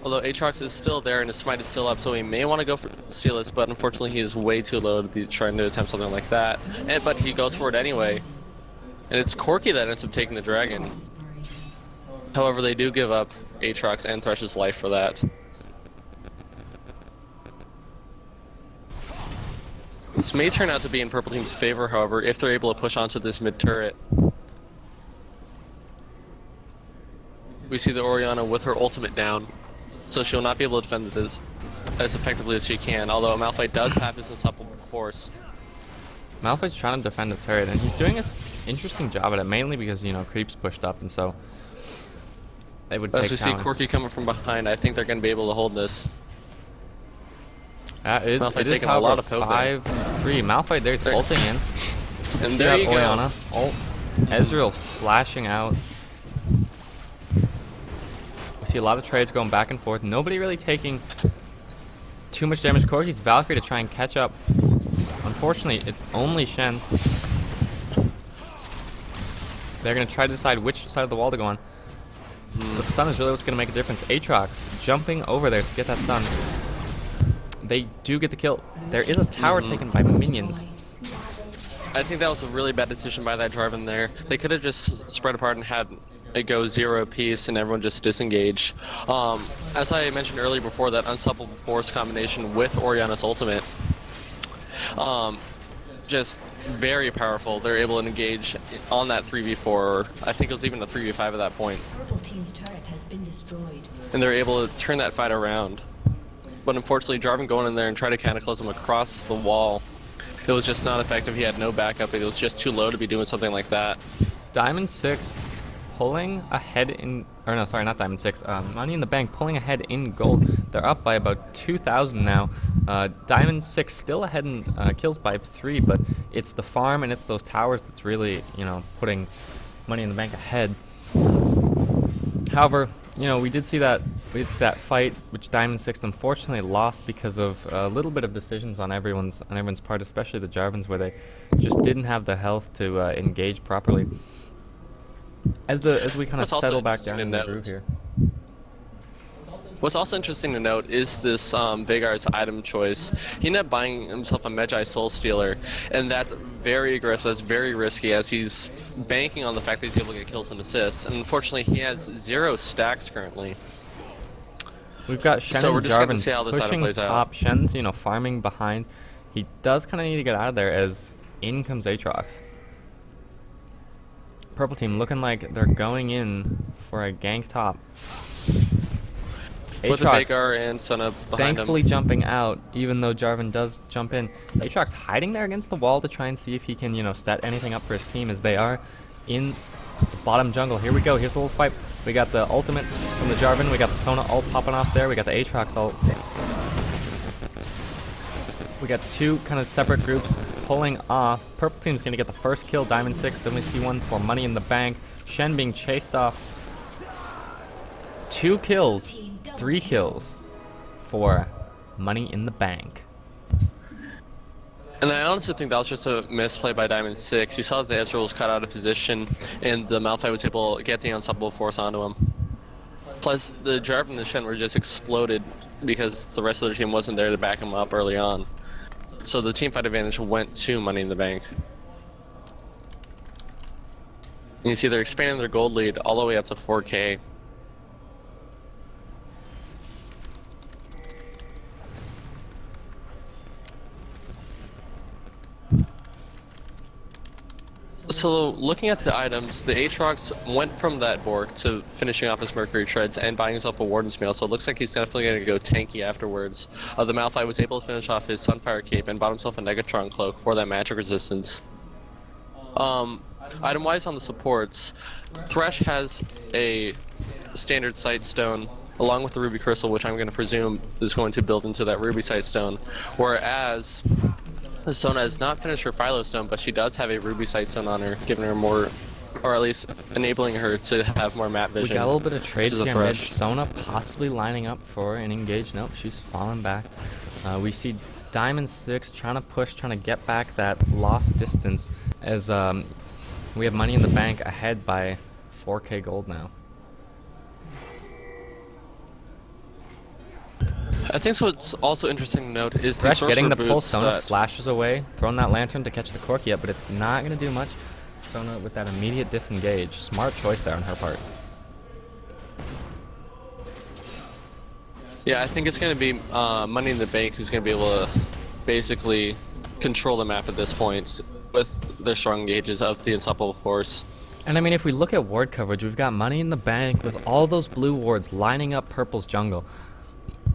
[SPEAKER 2] Although Aatrox is still there and his smite is still up, so he may want to go for Steelers, but unfortunately he is way too low to be trying to attempt something like that. But he goes for it anyway. And it's Corki that ends up taking the dragon. However, they do give up Aatrox and Thresh's life for that. This may turn out to be in Purple Team's favor, however, if they're able to push onto this mid turret. We see the Orianna with her ultimate down, so she'll not be able to defend it as effectively as she can, although Malphite does have his unstoppable force.
[SPEAKER 1] Malphite's trying to defend the turret, and he's doing an interesting job at it, mainly because, you know, creeps pushed up, and so it would take
[SPEAKER 2] As we see
[SPEAKER 1] time.
[SPEAKER 2] Corki coming from behind, I think they're going to be able to hold this.
[SPEAKER 1] It is,
[SPEAKER 2] taking a
[SPEAKER 1] however,
[SPEAKER 2] lot of poke there.
[SPEAKER 1] 5-3. Malphite there's ulting in.
[SPEAKER 2] And there you go.
[SPEAKER 1] Orianna. Ult. Ezreal flashing out. We see a lot of trades going back and forth. Nobody really taking too much damage. Corki's Valkyrie to try and catch up. Unfortunately, it's only Shen. They're going to try to decide which side of the wall to go on. The stun is really what's going to make a difference. Aatrox jumping over there to get that stun. They do get the kill. There is a tower taken by minions.
[SPEAKER 2] I think that was a really bad decision by that Jarvan there. They could have just spread apart and had it go 0 apiece and everyone just disengage. As I mentioned earlier before, that unstoppable force combination with Orianna's ultimate, just very powerful. They're able to engage on that 3v4, or I think it was even a 3v5 at that point.
[SPEAKER 3] Purple team's turret has been destroyed.
[SPEAKER 2] And they're able to turn that fight around. But unfortunately, Jarvan going in there and trying to cataclysm across the wall, it was just not effective. He had no backup. It was just too low to be doing something like that.
[SPEAKER 1] Diamond 6 pulling ahead in, or no, sorry, not Diamond 6. Money in the Bank pulling ahead in gold. They're up by about 2,000 now. Diamond 6 still ahead in kills by 3, but it's the farm and it's those towers that's really, you know, putting Money in the Bank ahead. However, you know, we did see that fight, which Diamond 6 unfortunately lost because of a little bit of decisions on everyone's part, especially the Jarvans, where they just didn't have the health to engage properly. As we kind of settle back down in the groove here.
[SPEAKER 2] What's also interesting to note is this Vagar's item choice. He ended up buying himself a Magi Soul Stealer, and that's very aggressive, that's very risky, as he's banking on the fact that he's able to get kills and assists. And unfortunately, he has 0 stacks currently.
[SPEAKER 1] We've got Shen
[SPEAKER 2] So we're
[SPEAKER 1] and
[SPEAKER 2] just going to
[SPEAKER 1] Jarvan
[SPEAKER 2] see how this item
[SPEAKER 1] pushing
[SPEAKER 2] plays
[SPEAKER 1] top.
[SPEAKER 2] out.
[SPEAKER 1] Shen's, you know, farming behind. He does kind of need to get out of there as in comes Aatrox. Purple team looking like they're going in for a gank top.
[SPEAKER 2] With the Vagar and Sona behind
[SPEAKER 1] thankfully
[SPEAKER 2] him.
[SPEAKER 1] Jumping out, even though Jarvan does jump in. Aatrox hiding there against the wall to try and see if he can, you know, set anything up for his team, as they are in the bottom jungle. Here we go. Here's a little fight. We got the ultimate from the Jarvan. We got the Sona ult popping off there. We got the Aatrox ult. We got two kind of separate groups pulling off. Purple team's going to get the first kill. Diamond 6. Then we see one for Money in the Bank. Shen being chased off. 2 kills. 3 kills for Money in the Bank.
[SPEAKER 2] And I honestly think that was just a misplay by Diamond 6. You saw that the Ezreal was cut out of position, and the Malphite was able to get the unstoppable force onto him. Plus, the Jarvan and the Shen were just exploded because the rest of their team wasn't there to back him up early on. So the teamfight advantage went to Money in the Bank. And you see they're expanding their gold lead all the way up to 4K. So looking at the items, the Aatrox went from that Bork to finishing off his Mercury Treads and buying himself a Warden's Mail, so it looks like he's definitely going to go tanky afterwards. The Malphite was able to finish off his Sunfire Cape and bought himself a Negatron Cloak for that magic resistance. Item-wise on the supports, Thresh has a standard Sightstone along with the Ruby Crystal, which I'm going to presume is going to build into that Ruby Sightstone, whereas Sona has not finished her Philo Stone, but she does have a Ruby Sightstone on her, giving her more, or at least enabling her to have more map vision.
[SPEAKER 1] We got a little bit of trades
[SPEAKER 2] This is a
[SPEAKER 1] here mid.
[SPEAKER 2] Thresh.
[SPEAKER 1] Sona possibly lining up for an engage. Nope, she's falling back. We see Diamond 6 trying to push, trying to get back that lost distance, as we have Money in the Bank ahead by 4K gold now.
[SPEAKER 2] I think what's also interesting to note is the
[SPEAKER 1] Thresh
[SPEAKER 2] Sorcerer
[SPEAKER 1] getting the
[SPEAKER 2] boots
[SPEAKER 1] pull. Sona
[SPEAKER 2] that-
[SPEAKER 1] flashes away, throwing that lantern to catch the Corki up, but it's not going to do much. Sona with that immediate disengage. Smart choice there on her part.
[SPEAKER 2] Yeah, I think it's going to be Money in the Bank who's going to be able to basically control the map at this point with their strong engages of the Unstoppable Force.
[SPEAKER 1] And I mean, if we look at ward coverage, we've got Money in the Bank with all those blue wards lining up Purple's jungle.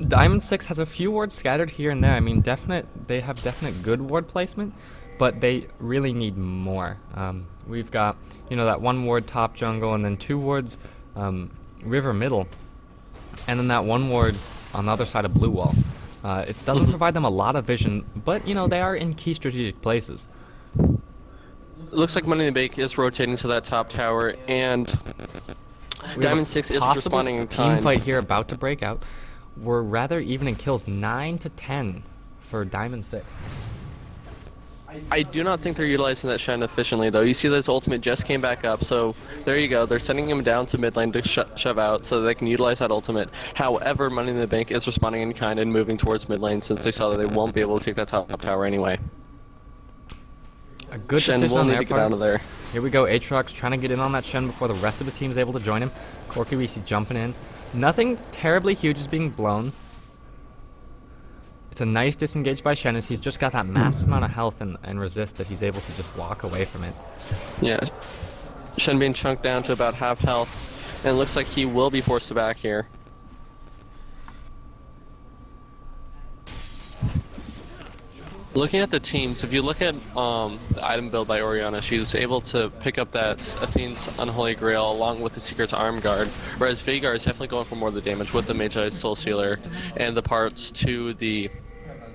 [SPEAKER 1] Diamond 6 has a few wards scattered here and there. I mean, they have definite good ward placement, but they really need more. We've got, that one ward top jungle, and then 2 wards river middle, and then that 1 ward on the other side of blue wall. It doesn't provide them a lot of vision, but they are in key strategic places.
[SPEAKER 2] It looks like Money in the Bank is rotating to that top tower, and Diamond 6 is responding in time.
[SPEAKER 1] Team fight here about to break out. We're rather even in kills, 9-10 for Diamond 6.
[SPEAKER 2] I do not think they're utilizing that Shen efficiently, though. You see this ultimate just came back up, so there you go. They're sending him down to mid lane to shove out so they can utilize that ultimate. However, Money in the Bank is responding in kind and moving towards mid lane since they saw that they won't be able to take that top tower anyway.
[SPEAKER 1] A good
[SPEAKER 2] Shen
[SPEAKER 1] decision
[SPEAKER 2] will
[SPEAKER 1] on
[SPEAKER 2] need
[SPEAKER 1] their
[SPEAKER 2] to get
[SPEAKER 1] part.
[SPEAKER 2] out of there.
[SPEAKER 1] Here we go, Aatrox trying to get in on that Shen before the rest of the team is able to join him. Corki we see jumping in. Nothing terribly huge is being blown. It's a nice disengage by Shen as he's just got that massive amount of health and resist that he's able to just walk away from it.
[SPEAKER 2] Yeah. Shen being chunked down to about half health, and it looks like he will be forced to back here. Looking at the teams, if you look at the item build by Orianna, she's able to pick up that Athene's Unholy Grail along with the Secret's Arm Guard, whereas Veigar is definitely going for more of the damage with the Magi's Soul Sealer and the parts to the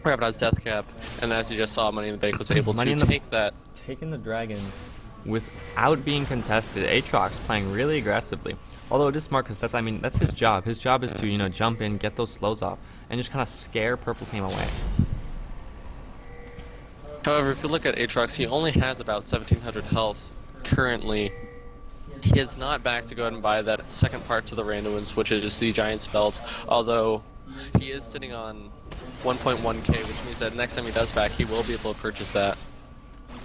[SPEAKER 2] Rabadon's Death Cap, and as you just saw, Money in the Bank was able to take that.
[SPEAKER 1] Taking the dragon without being contested. Aatrox playing really aggressively. Although it is smart because that's his job. His job is to, jump in, get those slows off, and just kind of scare Purple Team away.
[SPEAKER 2] However, if you look at Aatrox, he only has about 1700 health currently. He is not back to go ahead and buy that second part to the randomness, which is the Giant's Belt, although he is sitting on 1.1k, which means that next time he does back, he will be able to purchase that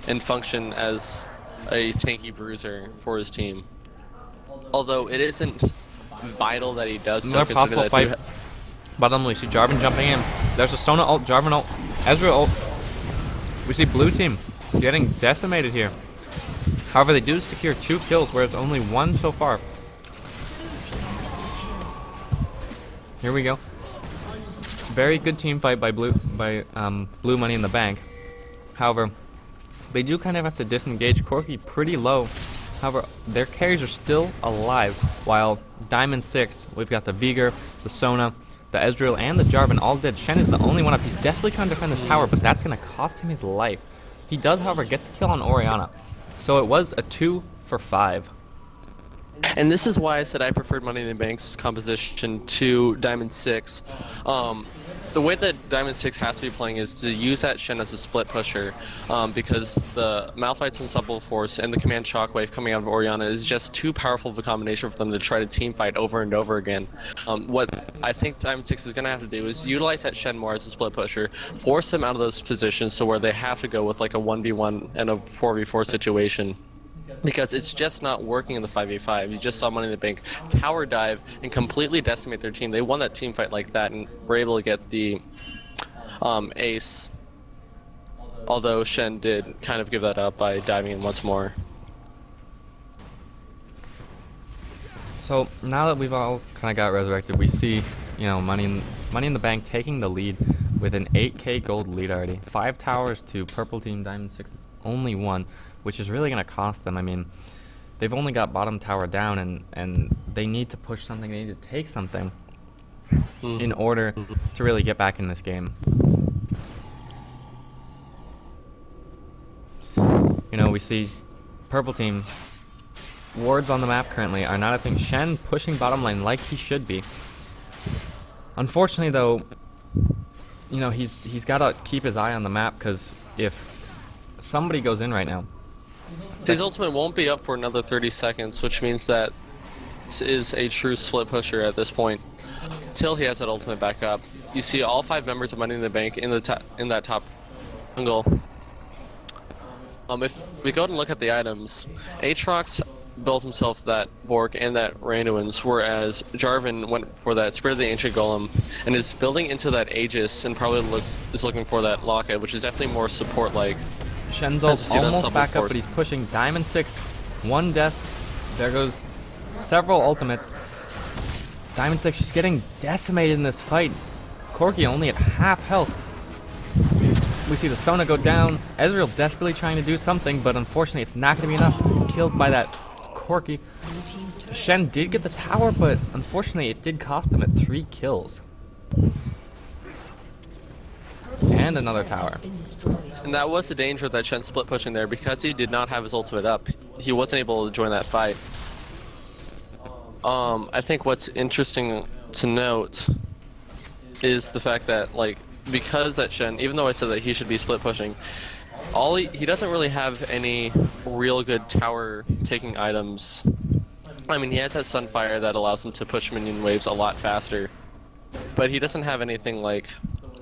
[SPEAKER 2] and function as a tanky bruiser for his team. Although it isn't vital that he does so.
[SPEAKER 1] Another possible fight. Bottom, we see Jarvan jumping in. There's a Sona ult, Jarvan ult, Ezreal ult. We see blue team getting decimated here. However, they do secure 2 kills, whereas only 1 so far. Here we go. Very good team fight by blue Money in the Bank. However, they do kind of have to disengage Corki pretty low. However, their carries are still alive, while Diamond 6, we've got the Veigar, the Sona, the Ezreal, and the Jarvan all dead. Shen is the only one up. He's desperately trying to defend this tower, but that's going to cost him his life. He does, however, get the kill on Orianna. So it was a 2 for 5.
[SPEAKER 2] And this is why I said I preferred Money in the Bank's composition to Diamond 6. The way that Diamond 6 has to be playing is to use that Shen as a split pusher, because the Malphite's Unstoppable Force and the Command Shockwave coming out of Orianna is just too powerful of a combination for them to try to team fight over and over again. What I think Diamond 6 is going to have to do is utilize that Shen more as a split pusher, force them out of those positions to where they have to go with like a 1v1 and a 4v4 situation. Because it's just not working in the 5v5. You just saw Money in the Bank tower dive and completely decimate their team. They won that team fight like that and were able to get the ace. Although Shen did kind of give that up by diving in once more.
[SPEAKER 1] So now that we've all kind of got resurrected, we see, Money in the Bank taking the lead with an 8k gold lead already. 5 towers to Purple Team, Diamond 6 is only 1. Which is really going to cost them. I mean, they've only got bottom tower down, and they need to push something. They need to take something in order to really get back in this game. We see Purple Team wards on the map currently are not a thing. Shen pushing bottom lane like he should be. Unfortunately, though, he's got to keep his eye on the map, because if somebody goes in right now,
[SPEAKER 2] his ultimate won't be up for another 30 seconds, which means that this is a true split pusher at this point. Till he has that ultimate back up. You see all 5 members of Money in the Bank in that top jungle. If we go and look at the items, Aatrox built himself that Bork and that Randuin's, whereas Jarvan went for that Spirit of the Ancient Golem and is building into that Aegis and probably is looking for that Locket, which is definitely more support-like.
[SPEAKER 1] Shen's ult almost back up, but he's pushing. Diamond 6, 1 death. There goes several ultimates. Diamond 6 just getting decimated in this fight. Corki only at half health. We see the Sona go down. Ezreal desperately trying to do something, but unfortunately it's not going to be enough. He's killed by that Corki. Shen did get the tower, but unfortunately it did cost him at 3 kills. And another tower.
[SPEAKER 2] And that was the danger that Shen split pushing there, because he did not have his ultimate up. He wasn't able to join that fight. I think what's interesting to note is the fact that, like, because that Shen, even though I said that he should be split pushing, he doesn't really have any real good tower taking items. I mean, he has that Sunfire that allows him to push minion waves a lot faster, but he doesn't have anything like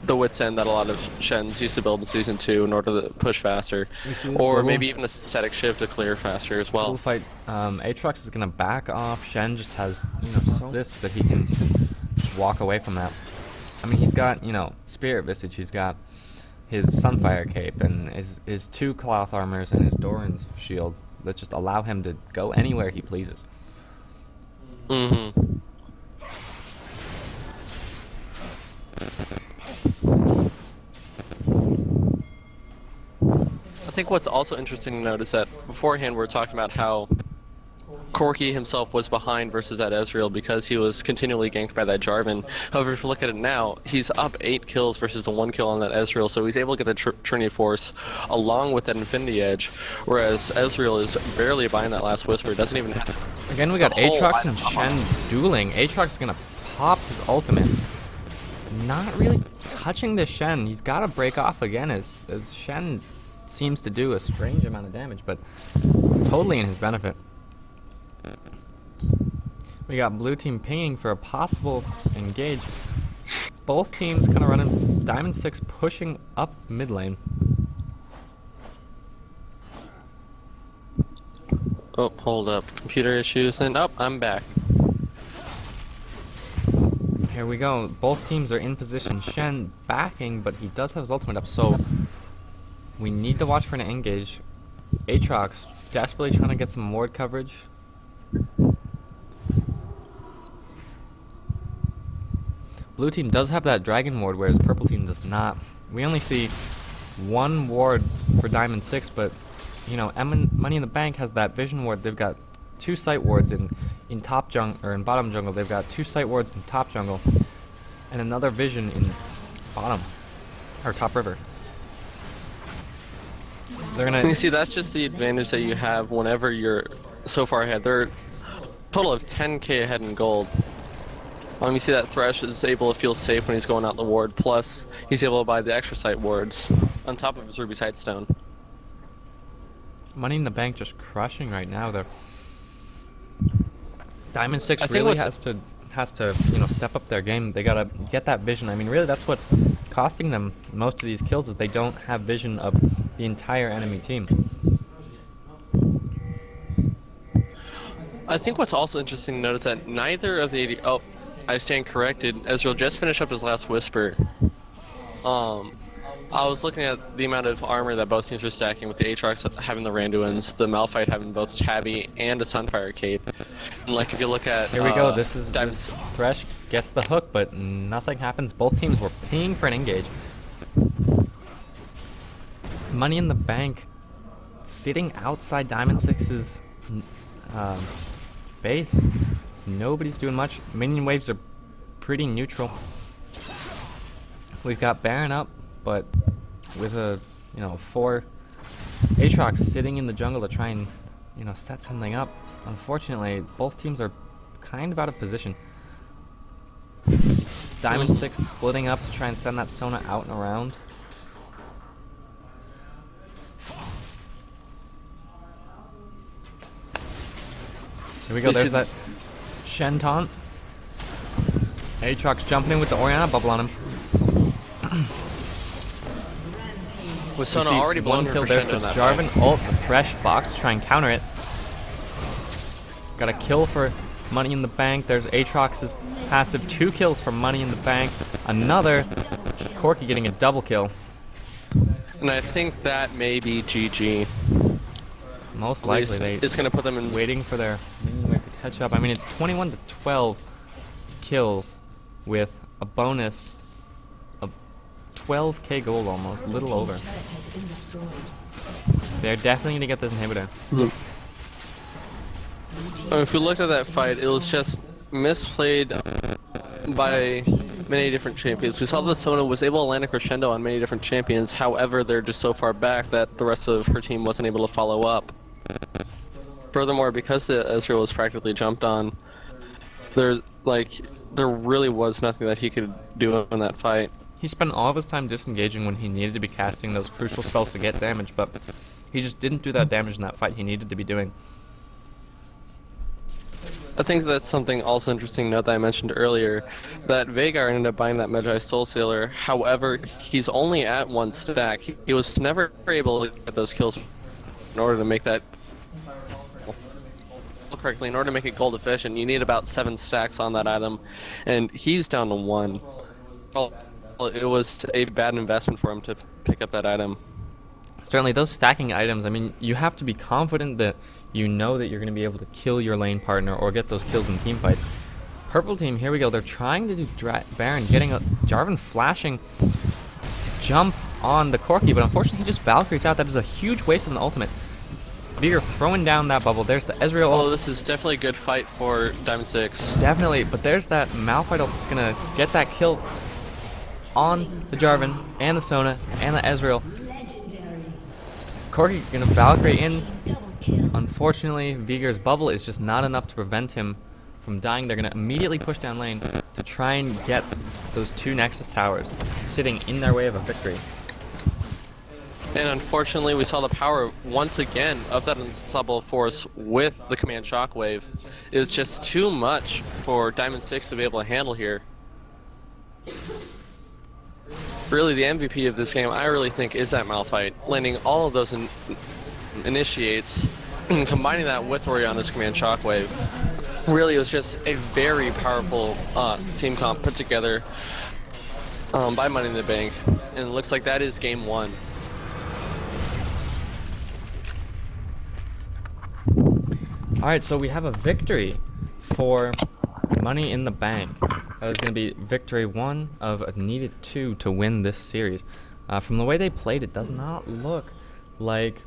[SPEAKER 2] the Wit's End that a lot of Shens used to build in Season 2 in order to push faster, or maybe even a static shift to clear faster as well.
[SPEAKER 1] Fight. Aatrox is gonna back off. Shen just has, so risk that he can just walk away from that. I mean, he's got, Spirit Visage, he's got his Sunfire Cape, and his 2 Cloth Armors, and his Doran's Shield that just allow him to go anywhere he pleases.
[SPEAKER 2] Mm-hmm. I think what's also interesting to note is that beforehand we were talking about how Corki himself was behind versus that Ezreal because he was continually ganked by that Jarvan. However, if you look at it now, he's up 8 kills versus the 1 kill on that Ezreal, so he's able to get the Trinity Force along with that Infinity Edge, whereas Ezreal is barely behind that last Whisper, doesn't even have...
[SPEAKER 1] Again, we got Aatrox and Shen dueling. Aatrox is going to pop his ultimate. Not really touching the Shen. He's got to break off again as Shen seems to do a strange amount of damage, but totally in his benefit. We got blue team pinging for a possible engage. Both teams kind of running. Diamond 6 pushing up mid lane.
[SPEAKER 2] Oh, hold up. Computer issues, and I'm back.
[SPEAKER 1] Here we go. Both teams are in position. Shen backing, but he does have his ultimate up, so we need to watch for an engage. Aatrox desperately trying to get some ward coverage. Blue team does have that dragon ward, whereas purple team does not. We only see 1 ward for Diamond 6, but Money in the Bank has that vision ward. They've got 2 sight wards in top jungle, or in bottom jungle. They've got 2 sight wards in top jungle, and another vision in bottom or top river. They're gonna.
[SPEAKER 2] You see, that's just the advantage that you have whenever you're so far ahead. They're a total of 10k ahead in gold. You see that Thresh is able to feel safe when he's going out the ward, plus he's able to buy the extra sight wards on top of his Ruby Sightstone.
[SPEAKER 1] Money in the Bank just crushing right now. They're Diamond 6 really has to step up their game. They gotta get that vision. I mean, really, that's what's costing them most of these kills is they don't have vision of the entire enemy team.
[SPEAKER 2] I think what's also interesting to note is that neither of the I stand corrected. Ezreal just finished up his last Whisper. I was looking at the amount of armor that both teams were stacking, with the Aatrox having the Randuins, the Malphite having both Tabby and a Sunfire Cape. And like if you look at
[SPEAKER 1] here we go. This Thresh gets the hook, but nothing happens. Both teams were pinging for an engage. Money in the Bank sitting outside Diamond 6's base. Nobody's doing much. Minion waves are pretty neutral. We've got Baron up, but with a 4 Aatrox sitting in the jungle to try and set something up. Unfortunately, both teams are kind of out of position. Diamond 6 splitting up to try and send that Sona out and around. Here we go. There's that Shen taunt. Aatrox jumping in with the Orianna bubble on him.
[SPEAKER 2] With Sona already blown
[SPEAKER 1] kill, there's the Jarvan ult, the Thresh box to try and counter it. Got a kill for Money in the Bank. There's Aatrox's passive. 2 kills for Money in the Bank. Another Corki getting a double kill.
[SPEAKER 2] And I think that may be GG.
[SPEAKER 1] Most
[SPEAKER 2] At
[SPEAKER 1] likely
[SPEAKER 2] least it's going to put them in...
[SPEAKER 1] waiting for their to catch up. I mean, it's 21 to 12 kills with a bonus of 12k gold almost, a little over.
[SPEAKER 3] Turret has been destroyed.
[SPEAKER 1] They're definitely going to get this inhibitor.
[SPEAKER 2] If you looked at that fight, it was just misplayed by many different champions. We saw that Sona was able to land a crescendo on many different champions, however they're just so far back that the rest of her team wasn't able to follow up. Furthermore, because the Ezreal was practically jumped on, there really was nothing that he could do in that fight.
[SPEAKER 1] He spent all of his time disengaging when he needed to be casting those crucial spells to get damage, but he just didn't do that damage in that fight he needed to be doing.
[SPEAKER 2] I think that's something also interesting to note that I mentioned earlier, that Veigar ended up buying that Magi Soul Sailor. However, he's only at 1 stack. He was never able to get those kills in order to make that correctly. In order to make it gold efficient, you need about 7 stacks on that item, and he's down to 1. Well, it was a bad investment for him to pick up that item.
[SPEAKER 1] Certainly, those stacking items, I mean, you have to be confident that you know that you're going to be able to kill your lane partner or get those kills in team fights. Purple team, here we go. They're trying to do Baron, getting a Jarvan flashing to jump on the Corki, but unfortunately he just Valkyries out. That is a huge waste of an ultimate. Veigar throwing down that bubble. There's the Ezreal.
[SPEAKER 2] Oh, this is definitely a good fight for Diamond 6.
[SPEAKER 1] Definitely, but there's that Malphite ult that's going to get that kill on the Jarvan and the Sona and the Ezreal. Corki going to Valkyrie in. Unfortunately, Veigar's bubble is just not enough to prevent him from dying. They're going to immediately push down lane to try and get those 2 Nexus towers sitting in their way of a victory.
[SPEAKER 2] And unfortunately, we saw the power once again of that unstoppable force with the command shockwave. It was just too much for Diamond 6 to be able to handle here. Really, the MVP of this game, I really think, is that Malphite. Landing all of those initiates, and combining that with Orianna's command shockwave. Really, it was just a very powerful team comp put together by Money in the Bank. And it looks like that is game 1.
[SPEAKER 1] Alright, so we have a victory for Money in the Bank. That is going to be victory 1 of a needed 2 to win this series. From the way they played, it does not look like